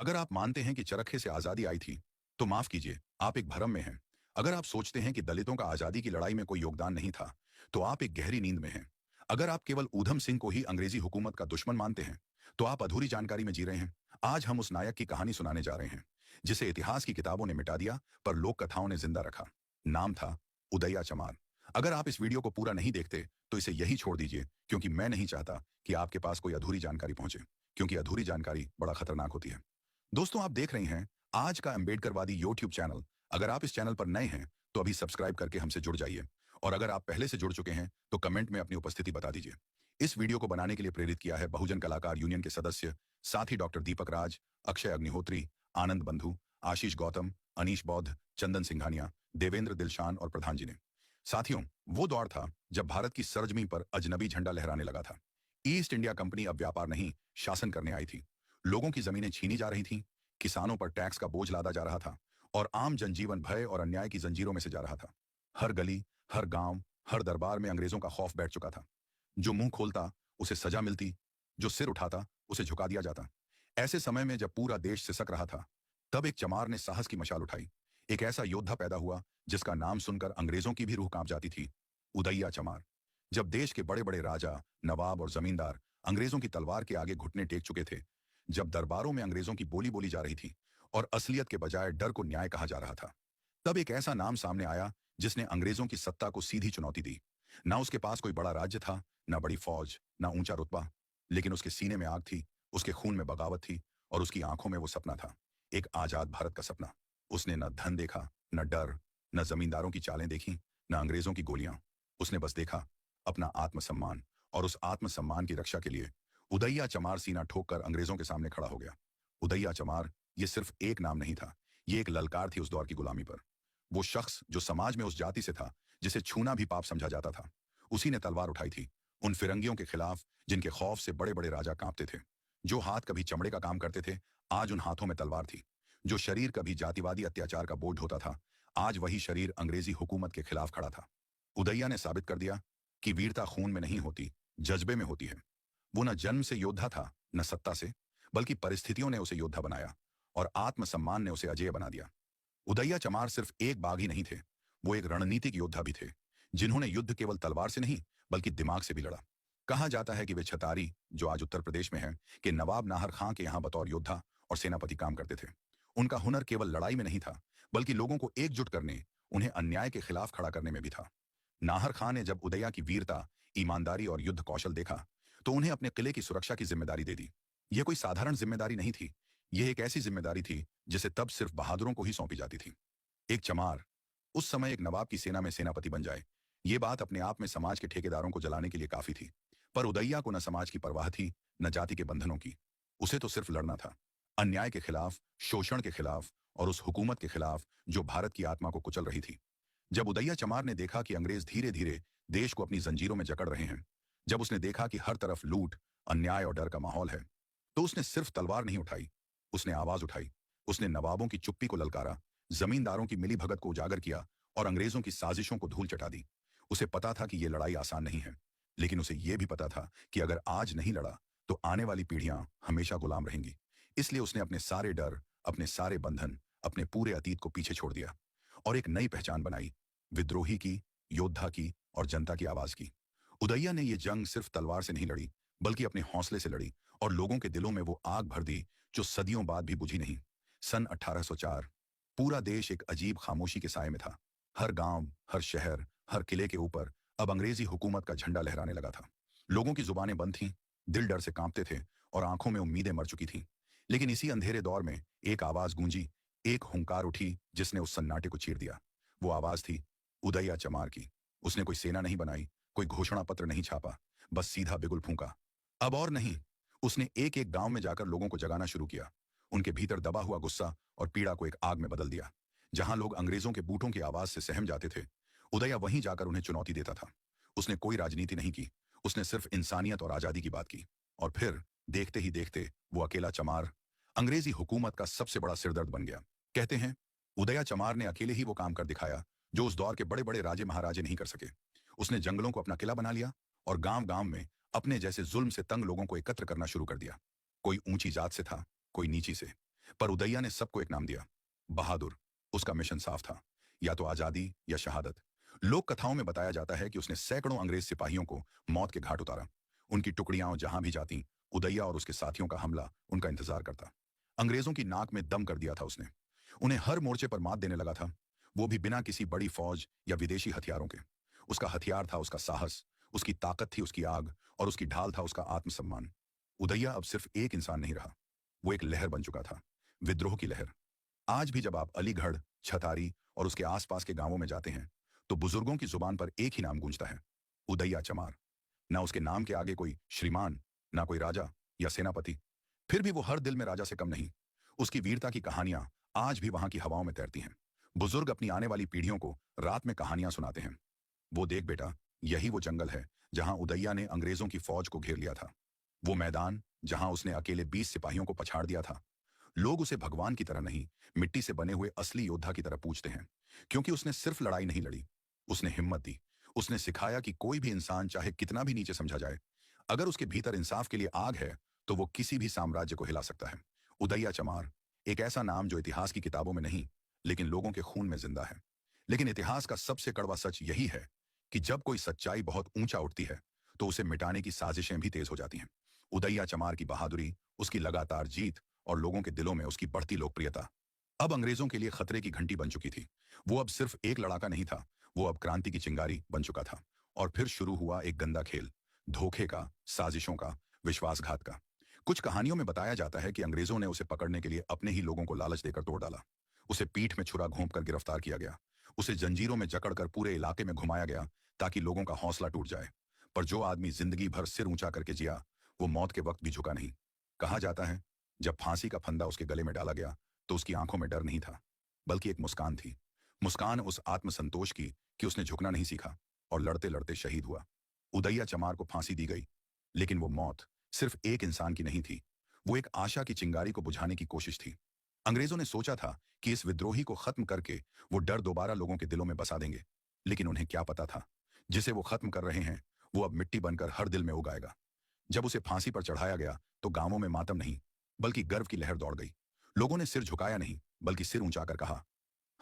अगर आप मानते हैं कि चरखे से आजादी आई थी, तो माफ कीजिए, आप एक भ्रम में हैं। अगर आप सोचते हैं कि दलितों का आजादी की लड़ाई में कोई योगदान नहीं था, तो आप एक गहरी नींद में हैं। अगर आप केवल ऊधम सिंह को ही अंग्रेजी हुकूमत का दुश्मन मानते हैं, तो आप अधूरी जानकारी में जी रहे हैं। आज हम उस नायक की कहानी सुनाने जा रहे हैं, जिसे इतिहास की किताबों ने मिटा दिया, पर लोक कथाओं ने जिंदा रखा। नाम था उदया चमार। अगर आप इस वीडियो को पूरा नहीं देखते, तो इसे यही छोड़ दीजिए, क्योंकि मैं नहीं चाहता कि आपके पास कोई अधूरी जानकारी पहुंचे, क्योंकि अधूरी जानकारी बड़ा खतरनाक होती है। दोस्तों, आप देख रहे हैं आज का अम्बेडकरवादी यूट्यूब चैनल। अगर आप इस चैनल पर नए हैं, तो अभी सब्सक्राइब करके हमसे जुड़ जाइए, और अगर आप पहले से जुड़ चुके हैं, तो कमेंट में अपनी उपस्थिति बता दीजिए। इस वीडियो को बनाने के लिए प्रेरित किया है बहुजन कलाकार यूनियन के सदस्य, साथ ही डॉक्टर दीपक राज, अक्षय अग्निहोत्री, आनंद बंधु, आशीष गौतम, अनीश बौद्ध, चंदन सिंघानिया, देवेंद्र दिलशान और प्रधान जी ने। साथियों, वो दौर था जब भारत की सरजमी पर अजनबी झंडा लहराने लगा था। ईस्ट इंडिया कंपनी अब व्यापार नहीं, शासन करने आई थी। लोगों की जमीनें छीनी जा रही थीं, किसानों पर टैक्स का बोझ लादा जा रहा था, और आम जनजीवन भय और अन्याय की जंजीरों में से जा रहा था। हर गली, हर गांव, हर दरबार में अंग्रेजों का खौफ बैठ चुका था। जो मुंह खोलता, उसे सजा मिलती। जो सिर उठाता, उसे झुका दिया जाता। ऐसे समय में जब पूरा देश सिसक रहा था, तब एक चमार ने साहस की मशाल उठाई। एक ऐसा योद्धा पैदा हुआ जिसका नाम सुनकर अंग्रेजों की भी रूह कांप जाती थी, उदया चमार। जब देश के बड़े बड़े राजा, नवाब और जमींदार अंग्रेजों की तलवार के आगे घुटने टेक चुके थे, जब दरबारों में अंग्रेजों की बोली बोली जा रही थी और असलियत के बजाय डर को न्याय कहा जा रहा था, तब एक ऐसा नाम सामने आया जिसने अंग्रेजों की सत्ता को सीधी चुनौती दी। ना उसके पास कोई बड़ा राज्य था, ना बड़ी फौज, ना ऊंचा रुतबा, लेकिन उसके सीने में आग थी, उसके खून में बगावत थी, और उसकी आंखों में वो सपना था, एक आजाद भारत का सपना। उसने न धन देखा, न डर, न जमींदारों की चालें देखी, न अंग्रेजों की गोलियां। उसने बस देखा अपना आत्मसम्मान, और उस आत्मसम्मान की रक्षा के लिए उदया चमार सीना ठोक कर अंग्रेजों के सामने खड़ा हो गया। उदया चमार ये सिर्फ एक नाम नहीं था, ये एक ललकार थी उस दौर की गुलामी पर। वो शख्स जो समाज में उस जाति से था जिसे छूना भी पाप समझा जाता था, उसी ने तलवार उठाई थी उन फिरंगियों के खिलाफ जिनके खौफ से बड़े बड़े राजा कांपते थे। जो हाथ कभी चमड़े का काम करते थे, आज उन हाथों में तलवार थी। जो शरीर कभी जातिवादी अत्याचार का बोझ होता था, आज वही शरीर अंग्रेजी हुकूमत के खिलाफ खड़ा था। उदया ने साबित कर दिया कि वीरता खून में नहीं होती, जज्बे में होती है। वो न जन्म से योद्धा था, न सत्ता से, बल्कि परिस्थितियों ने उसे योद्धा बनाया, और आत्मसम्मान ने उसे अजेय बना दिया। उदया चमार सिर्फ एक बाग ही नहीं थे, वो एक रणनीतिक योद्धा भी थे, जिन्होंने युद्ध केवल तलवार से नहीं, बल्कि दिमाग से भी लड़ा। कहा जाता है कि वे छतारी, जो आज उत्तर प्रदेश में है, कि नवाब नाहर खां के यहाँ बतौर योद्धा और सेनापति काम करते थे। उनका हुनर केवल लड़ाई में नहीं था, बल्कि लोगों को एकजुट करने, उन्हें अन्याय के खिलाफ खड़ा करने में भी था। नाहर खां ने जब उदया की वीरता, ईमानदारी और युद्ध कौशल देखा, तो उन्हें अपने किले की सुरक्षा की जिम्मेदारी दे दी। यह कोई साधारण जिम्मेदारी नहीं थी, यह एक ऐसी जिम्मेदारी थी जिसे तब सिर्फ बहादुरों को ही सौंपी जाती थी। एक चमार उस समय एक नवाब की सेना में सेनापति बन जाए, ये बात अपने आप में समाज के ठेकेदारों को जलाने के लिए काफी थी। पर उदया को न समाज की परवाह थी, न जाति के बंधनों की। उसे तो सिर्फ लड़ना था, अन्याय के खिलाफ, शोषण के खिलाफ, और उस हुकूमत के खिलाफ जो भारत की आत्मा को कुचल रही थी। जब उदया चमार ने देखा कि अंग्रेज धीरे धीरे देश को अपनी जंजीरों में जकड़ रहे हैं, जब उसने देखा कि हर तरफ लूट, अन्याय और डर का माहौल है, तो उसने सिर्फ तलवार नहीं उठाई, उसने आवाज उठाई। उसने नवाबों की चुप्पी को ललकारा, जमींदारों की मिलीभगत को उजागर किया, और अंग्रेजों की साजिशों को धूल चटा दी। उसे पता था कि यह लड़ाई आसान नहीं है, लेकिन उसे यह भी पता था कि अगर आज नहीं लड़ा, तो आने वाली पीढ़ियां हमेशा गुलाम रहेंगी। इसलिए उसने अपने सारे डर, अपने सारे बंधन, अपने पूरे अतीत को पीछे छोड़ दिया, और एक नई पहचान बनाई, विद्रोही की, योद्धा की, और जनता की आवाज की। उदया ने यह जंग सिर्फ तलवार से नहीं लड़ी, बल्कि अपने हौसले से लड़ी, और लोगों के दिलों में वो आग भर दी जो सदियों बाद भी बुझी नहीं। सन 1804 पूरा देश एक अजीब खामोशी के साए में था। हर गांव, हर शहर, हर किले के ऊपर अब अंग्रेजी हुकूमत का झंडा लहराने लगा था। लोगों की जुबानें बंद थीं, दिल डर से कांपते थे, और आंखों में उम्मीदें मर चुकी थीं। लेकिन इसी अंधेरे दौर में एक आवाज गूंजी, एक हुंकार उठी जिसने उस सन्नाटे को चीर दिया। वो आवाज थी उदया चमार की। उसने कोई सेना नहीं बनाई, कोई घोषणा पत्र नहीं छापा, बस सीधा बिगुल फूंका। अब और नहीं। उसने एक एक गांव में जाकर लोगों को जगाना शुरू किया, उनके भीतर दबा हुआ गुस्सा और पीड़ा को एक आग में बदल दिया। जहां लोग अंग्रेजों के बूटों की आवाज से सहम जाते थे, उदया वहीं जाकर उन्हें चुनौती देता था। उसने कोई राजनीति नहीं की, उसने सिर्फ इंसानियत और आजादी की बात की। और फिर देखते ही देखते वो अकेला चमार अंग्रेजी हुकूमत का सबसे बड़ा सिरदर्द बन गया। कहते हैं उदया चमार ने अकेले ही वो काम कर दिखाया जो उस दौर के बड़े बड़े राजे महाराजे नहीं कर सके। उसने जंगलों को अपना किला बना लिया, और गांव गांव में अपने जैसे जुल्म से तंग लोगों को एकत्र करना शुरू कर दिया। कोई ऊंची जात से था, कोई नीची से, पर उदैया ने सबको एक नाम दिया, बहादुर। उसका मिशन साफ था, या तो आजादी या शहादत। लोक कथाओं में बताया जाता है कि उसने सैकड़ों अंग्रेज सिपाहियों को मौत के घाट उतारा। उनकी टुकड़ियां जहां भी जाती, उदैया और उसके साथियों का हमला उनका इंतजार करता। अंग्रेजों की नाक में दम कर दिया था उसने। उन्हें हर मोर्चे पर मात देने लगा था, वो भी बिना किसी बड़ी फौज या विदेशी हथियारों के। उसका हथियार था उसका साहस, उसकी ताकत थी उसकी आग, और उसकी ढाल था उसका आत्मसम्मान। उदैया अब सिर्फ एक इंसान नहीं रहा, वो एक लहर बन चुका था, विद्रोह की लहर। आज भी जब आप अलीगढ़, छतारी और उसके आसपास के गांवों में जाते हैं, तो बुजुर्गों की जुबान पर एक ही नाम गूंजता है, उदैया चमार। ना उसके नाम के आगे कोई श्रीमान, ना कोई राजा या सेनापति, फिर भी वो हर दिल में राजा से कम नहीं। उसकी वीरता की कहानियां आज भी वहां की हवाओं में तैरती हैं। बुजुर्ग अपनी आने वाली पीढ़ियों को रात में कहानियां सुनाते हैं। वो देख बेटा, यही वो जंगल है जहां उदैया ने अंग्रेजों की फौज को घेर लिया था। वो मैदान जहां उसने अकेले 20 सिपाहियों को पछाड़ दिया था। लोग उसे भगवान की तरह नहीं, मिट्टी से बने हुए असली योद्धा की तरह पूछते हैं, क्योंकि उसने सिर्फ लड़ाई नहीं लड़ी, उसने हिम्मत दी। उसने सिखाया कि कोई भी इंसान चाहे कितना भी नीचे समझा जाए, अगर उसके भीतर इंसाफ के लिए आग है, तो वो किसी भी साम्राज्य को हिला सकता है। उदैया चमार, एक ऐसा नाम जो इतिहास की किताबों में नहीं, लेकिन लोगों के खून में जिंदा है। लेकिन इतिहास का सबसे कड़वा सच यही है कि जब कोई सच्चाई बहुत ऊंचा उठती है, तो उसे मिटाने की साजिशें भी तेज हो जाती हैं। उदैया चमार की बहादुरी, उसकी लगातार जीत और लोगों के दिलों में उसकी बढ़ती लोकप्रियता अब अंग्रेजों के लिए खतरे की घंटी बन चुकी थी। वो अब सिर्फ एक लड़ाका नहीं था, वो अब क्रांति की चिंगारी बन चुका था। और फिर शुरू हुआ एक गंदा खेल, धोखे का, साजिशों का, विश्वासघात का। कुछ कहानियों में बताया जाता है कि अंग्रेजों ने उसे पकड़ने के लिए अपने ही लोगों को लालच देकर तोड़ डाला। उसे पीठ में छुरा घोंपकर गिरफ्तार किया गया। उसे जंजीरों में जकड़कर पूरे इलाके में घुमाया गया, ताकि लोगों का हौसला टूट जाए। पर जो आदमी जिंदगी भर सिर ऊंचा करके जिया, वो मौत के वक्त भी झुका नहीं। कहा जाता है, जब फांसी का फंदा उसके गले में डाला गया, तो उसकी आंखों में डर नहीं था, बल्कि एक मुस्कान थी। मुस्कान उस आत्मसंतोष की कि उसने झुकना नहीं सीखा, और लड़ते लड़ते शहीद हुआ। उदैया चमार को फांसी दी गई, लेकिन वो मौत सिर्फ एक इंसान की नहीं थी, वो एक आशा की चिंगारी को बुझाने की कोशिश थी। अंग्रेजों ने सोचा था कि इस विद्रोही को खत्म करके वो डर दोबारा लोगों के दिलों में बसा देंगे, लेकिन उन्हें क्या पता था, जिसे वो खत्म कर रहे हैं, वो अब मिट्टी बनकर हर दिल में उगाएगा। जब उसे फांसी पर चढ़ाया गया, तो गांवों में मातम नहीं, बल्कि गर्व की लहर दौड़ गई। लोगों ने सिर झुकाया नहीं, बल्कि सिर ऊंचा कर कहा,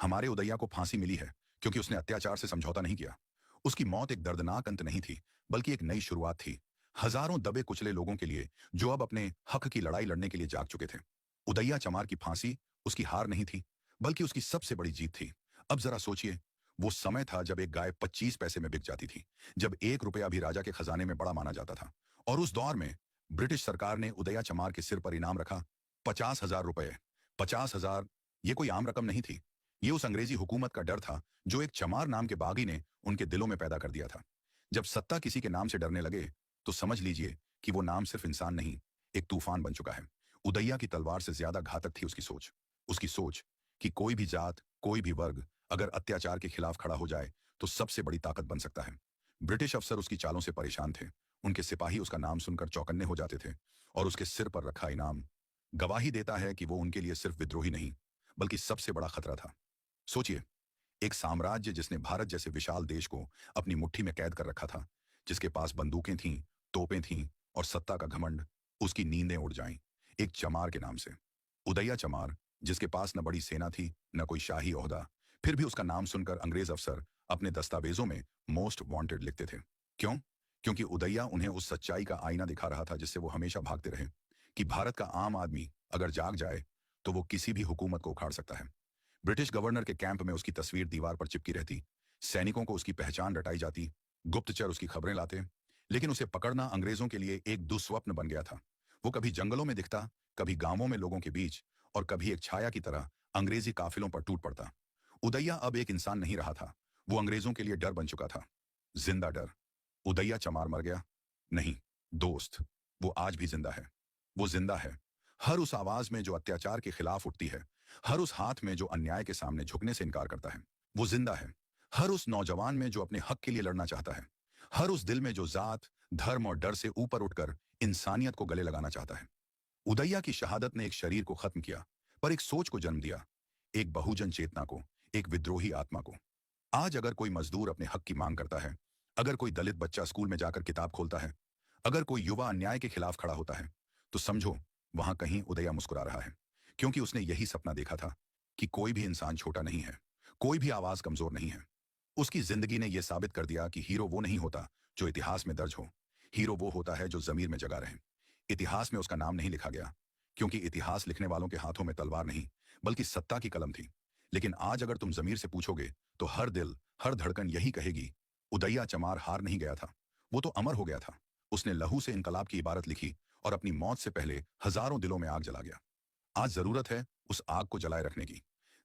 हमारे उदैया को फांसी मिली है, क्योंकि उसने अत्याचार से समझौता नहीं किया। उसकी मौत एक दर्दनाक अंत नहीं थी, बल्कि एक नई शुरुआत थी, हजारों दबे कुचले लोगों के लिए, जो अब अपने हक की लड़ाई लड़ने के लिए जाग चुके थे। उदैया चमार की फांसी उसकी हार नहीं थी, बल्कि उसकी सबसे बड़ी जीत थी। अब जरा सोचिए, वो समय था जब एक गाय 25 पैसे में बिक जाती थी, जब 1 रुपया भी राजा के खजाने में बड़ा माना जाता था। और उस दौर में ब्रिटिश सरकार ने उदैया चमार के सिर पर इनाम रखा, 50,000 रुपए। 50,000, ये कोई आम रकम नहीं थी। ये उस अंग्रेजी हुकूमत का डर था, जो एक चमार नाम के बागी ने उनके दिलों में पैदा कर दिया था। जब सत्ता किसी के नाम से डरने लगे, तो समझ लीजिए कि वो नाम सिर्फ इंसान नहीं, एक तूफान बन चुका है। उदैया की तलवार से ज्यादा घातक थी उसकी सोच। उसकी सोच कि कोई भी जात, कोई भी वर्ग अगर अत्याचार के खिलाफ खड़ा हो जाए, तो सबसे बड़ी ताकत बन सकता है। ब्रिटिश अफसर उसकी चालों से परेशान थे। उनके सिपाही उसका नाम सुनकर चौकन्ने हो जाते थे, और उसके सिर पर रखा इनाम गवाही देता है कि वो उनके लिए सिर्फ विद्रोही नहीं, बल्कि सबसे बड़ा खतरा था। सोचिए, एक साम्राज्य जिसने भारत जैसे विशाल देश को अपनी मुट्ठी में कैद कर रखा था, जिसके पास बंदूकें थीं, तोपें थीं और सत्ता का घमंड, उसकी नींदें उड़ जाईं एक चमार के नाम से। उदैया चमार, जिसके पास न बड़ी सेना थी, न कोई शाही ओहदा, फिर भी उसका नाम सुनकर अंग्रेज अफसर अपने दस्तावेजों में मोस्ट वांटेड लिखते थे। क्यों? क्योंकि उदैया उन्हें उस सच्चाई का आईना दिखा रहा था जिससे वो हमेशा भागते रहे, कि भारत का आम आदमी अगर जाग जाए, तो वो किसी भी हुकूमत को उखाड़ सकता है। ब्रिटिश गवर्नर के कैंप में उसकी तस्वीर दीवार पर चिपकी रहती, सैनिकों को उसकी पहचान रटाई जाती, गुप्तचर उसकी खबरें लाते, लेकिन उसे पकड़ना अंग्रेजों के लिए एक दुस्वप्न बन गया था। वो कभी जंगलों में दिखता, कभी गांवों में लोगों के बीच, और कभी एक छाया की तरह अंग्रेजी काफिलों पर टूट पड़ता। उदैया अब एक इंसान नहीं रहा था, वो अंग्रेजों के लिए डर बन चुका था, जिंदा डर। उदैया चमार मर गया? नहीं दोस्त, वो आज भी जिंदा है। वो जिंदा है हर उस आवाज में जो अत्याचार के खिलाफ उठती है, हर उस हाथ में जो अन्याय के सामने झुकने से इनकार करता है। वो जिंदा है हर उस नौजवान में जो अपने हक के लिए लड़ना चाहता है, हर उस दिल में जो जात, धर्म और डर से ऊपर उठकर इंसानियत को गले लगाना चाहता है। उदैया की शहादत ने एक शरीर को खत्म किया, पर एक सोच को जन्म दिया, एक बहुजन चेतना को, एक विद्रोही आत्मा को। आज अगर कोई मजदूर अपने हक की मांग करता है, अगर कोई दलित बच्चा स्कूल में जाकर किताब खोलता है, अगर कोई युवा अन्याय के खिलाफ खड़ा होता है, तो समझो, वहां कहीं उदैया मुस्कुरा रहा है। क्योंकि उसने यही सपना देखा था कि कोई भी इंसान छोटा नहीं है, कोई भी आवाज कमजोर नहीं है। उसकी जिंदगी ने यह साबित कर दिया कि हीरो वो नहीं होता जो इतिहास में दर्ज हो। हीरो वो होता है जो जमीर में जगा रहे। इतिहास में उसका नाम नहीं लिखा गया, क्योंकि इतिहास लिखने वालों के हाथों में तलवार नहीं, बल्कि सत्ता की कलम थी। लेकिन आज अगर तुम जमीर से पूछोगे, तो हर दिल, हर धड़कन यही कहेगी, उदैया चमार हार नहीं गया था, वो तो अमर हो गया था। उसने लहू से इनकलाब की इबारत लिखी और अपनी मौत से पहले हजारों दिलों में आग जला गया। आज जरूरत है उस आग को जलाए रखने की।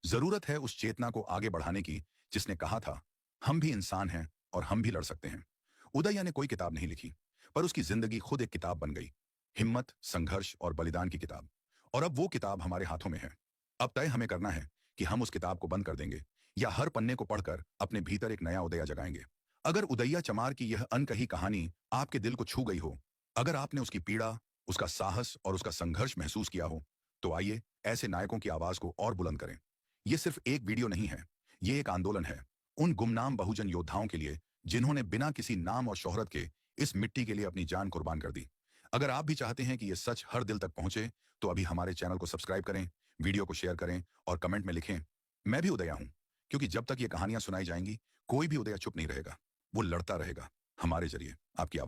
जरूरत है उस चेतना को आगे बढ़ाने की जिसने कहा था, हम भी इंसान हैं और हम भी लड़ सकते हैं। उदया ने कोई किताब नहीं लिखी, पर उसकी जिंदगी खुद एक किताब बन गई। हिम्मत, संघर्ष और बलिदान की किताब। और अब वो किताब हमारे हाथों में है। अब तय हमें करना है कि हम उस किताब को बंद कर देंगे या हर पन्ने को पढ़कर अपने भीतर एक नया उदया जगाएंगे। अगर उदैया चमार की यह अनकही कहानी आपके दिल को छू गई हो, अगर आपने उसकी पीड़ा, उसका साहस और उसका संघर्ष महसूस किया हो, तो आइए ऐसे नायकों की आवाज को और बुलंद करें। ये सिर्फ एक वीडियो नहीं है, ये एक आंदोलन है। उन गुमनाम बहुजन योद्धाओं के लिए जिन्होंने बिना किसी नाम और शोहरत के इस मिट्टी के लिए अपनी जान कुर्बान कर दी। अगर आप भी चाहते हैं कि यह सच हर दिल तक पहुंचे, तो अभी हमारे चैनल को सब्सक्राइब करें, वीडियो को शेयर करें और कमेंट में लिखें, मैं भी उदया हूं। क्योंकि जब तक ये कहानियां सुनाई जाएंगी, कोई भी उदया चुप नहीं रहेगा। वो लड़ता रहेगा, हमारे जरिए आपकी आवाज।